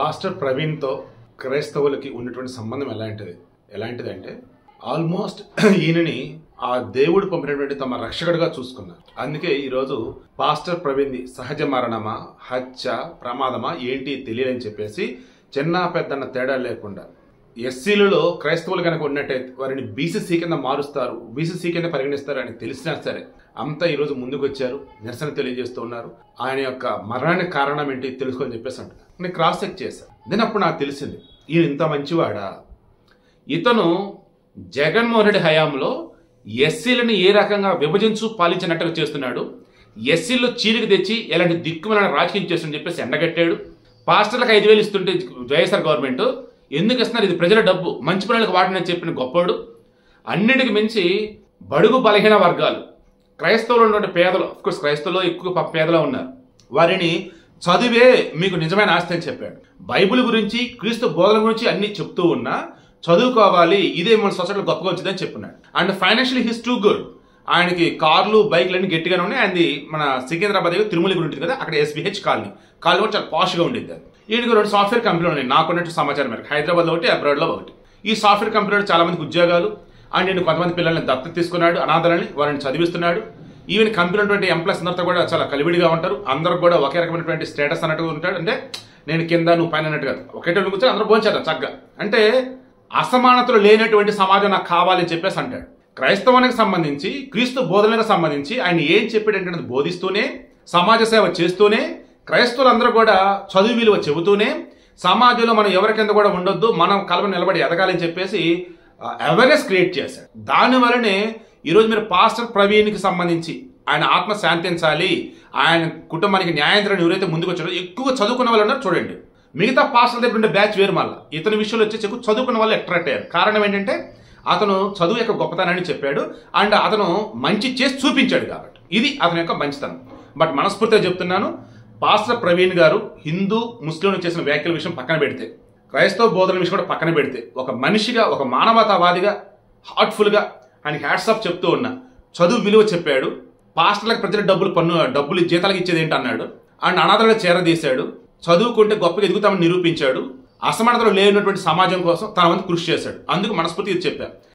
Pastor ప్రవీణ్తో క్రైస్తవులకి ఉన్నటువంటి సంబంధం ఎలాంటిదంటే ఆల్మోస్ట్ ఈయనని ఆ దేవుడు పంపినటువంటి తమ రక్షకుడిగా చూసుకున్నారు. అందుకే ఈరోజు పాస్టర్ ప్రవీణ్ది సహజ మరణమా, హత్య, ప్రమాదమా ఏంటి తెలియదని చెప్పేసి చిన్న పెద్దన్న తేడా లేకుండా ఎస్సీలలో క్రైస్తవులు కనుక ఉన్నట్టయితే వారిని బీసీసీ కింద మారుస్తారు, బీసీసీ కింద పరిగణిస్తారు అని తెలిసినా సరే అంతా ఈరోజు ముందుకు వచ్చారు, నిరసన తెలియజేస్తూ ఉన్నారు. ఆయన యొక్క మరణానికి కారణం ఏంటి తెలుసుకొని చెప్పేసి అంటారు. నేను క్రాస్ చెక్ చేశాను. నేను అప్పుడు నాకు తెలిసింది ఈయన ఇంత మంచివాడా. ఇతను జగన్మోహన్ రెడ్డి హయాంలో ఎస్సీలను ఏ రకంగా విభజించు పాలించినట్టుగా చేస్తున్నాడు, ఎస్సీల్లో చీలికి తెచ్చి ఎలాంటి దిక్కుమల రాజకీయం చేస్తుందని చెప్పేసి ఎండగట్టాడు. పాస్టర్లకు 5,000 ఇస్తుంటే వైఎస్ఆర్ గవర్నమెంట్ ఎందుకు ఇస్తున్నారు, ఇది ప్రజల డబ్బు, మంచి పనులకు వాడినని చెప్పిన గొప్పవాడు. అన్నిటికి మించి బడుగు బలహీన వర్గాలు, క్రైస్తవులు ఉన్నటువంటి పేదలు, అఫ్కోర్స్ క్రైస్తవులు ఎక్కువ పేదలు ఉన్నారు, వారిని చదివే మీకు నిజమైన ఆస్తి అని చెప్పాడు. బైబిల్ గురించి, క్రీస్తు బోధన గురించి అన్ని చెప్తూ ఉన్నా చదువుకోవాలి, ఇదే మన సొసైటీలో గొప్పగా వచ్చిందని చెప్పినాడు. And financially his too good. ఆయనకి కార్లు, బైక్లు అన్ని గట్టిగానే ఉన్నాయి. ఆయనది మన సికింద్రాబాద్ దగ్గర తిరుమల గురి ఉంటుంది కదా, అక్కడ SBH కాలనీ కూడా చాలా పాష్గా ఉండేది. ఈయనకి 2 సాఫ్ట్వేర్ కంపెనీలు ఉన్నాయి నాకున్నట్టు సమాచారం మేరకు, హైదరాబాద్లో ఒకటి, అబ్రాడ్లో ఒకటి. ఈ సాఫ్ట్వేర్ కంపెనీలో చాలా మందికి ఉద్యోగాలు. అండ్ నేను కొంతమంది పిల్లల్ని దత్తత తీసుకున్నాడు, అనాథలని వారిని చదివిస్తున్నాడు. ఈవెన్ కంపెనీ ఉన్నటువంటి ఎంప్లాయీస్ అందరితో కూడా చాలా కలివిడిగా ఉంటారు. అందరూ కూడా ఒకే రకమైనటువంటి స్టేటస్ అన్నట్టుగా ఉంటాడు. అంటే నేను కింద నువ్వు పైన అన్నట్టుగా ఒకే కూర్చొని అందరూ భోంచేద్దాం చక్కగా. అంటే అసమానతలు లేనటువంటి సమాజం నాకు కావాలని చెప్పేసి అంటాడు. క్రైస్తవానికి సంబంధించి, క్రీస్తు బోధనకు సంబంధించి ఆయన ఏం చెప్పాడంటే బోధిస్తూనే, సమాజ సేవ చేస్తూనే, క్రైస్తవులందరూ కూడా చదువు విలువ చెబుతూనే, సమాజంలో మనం ఎవరి కింద కూడా ఉండొద్దు, మనం కలవ నిలబడి ఎదగాలని చెప్పేసి అవేర్నెస్ క్రియేట్ చేశాడు. దానివల్లనే ఈరోజు మీరు పాస్టర్ ప్రవీణ్కి సంబంధించి ఆయన ఆత్మ శాంతించాలి, ఆయన కుటుంబానికి న్యాయం జరగని ఎవరైతే ముందుకు వచ్చారో ఎక్కువ చదువుకున్న వాళ్ళు ఉన్నారు చూడండి. మిగతా పాస్టర్ దగ్గర ఉండే బ్యాచ్ వేరు. మళ్ళీ ఇతని విషయంలో వచ్చేసి ఎక్కువ చదువుకున్న వాళ్ళు అట్రాక్ట్ అయ్యారు. కారణం ఏంటంటే అతను చదువు యొక్క గొప్పతనాన్ని చెప్పాడు అండ్ అతను మంచి చేసి చూపించాడు కాబట్టి ఇది అతని యొక్క మంచితనం. బట్ మనస్ఫూర్తిగా చెప్తున్నాను, పాస్టర్ ప్రవీణ్ గారు హిందూ ముస్లింలు చేసిన వ్యాఖ్యల విషయం పక్కన పెడితే, క్రైస్తవ బోధనల విషయం కూడా పక్కన పెడితే, ఒక మనిషిగా, ఒక మానవతావాదిగా, హార్ట్ఫుల్గా ఆయనకి హ్యాట్స్ ఆఫ్ చెప్తూ ఉన్నా. చదువు విలువ చెప్పాడు, పాస్టర్లకు ప్రజల డబ్బులు జీతాలకు ఇచ్చేది ఏంటి అన్నాడు, అండ్ అనాథలను చేరదీశాడు, చదువుకుంటే గొప్పగా ఎదుగుతామని నిరూపించాడు, అసమానతలు లేనటువంటి సమాజం కోసం తన వంతు కృషి చేశాడు. అందుకు మనస్ఫూర్తిగా చెప్పాను.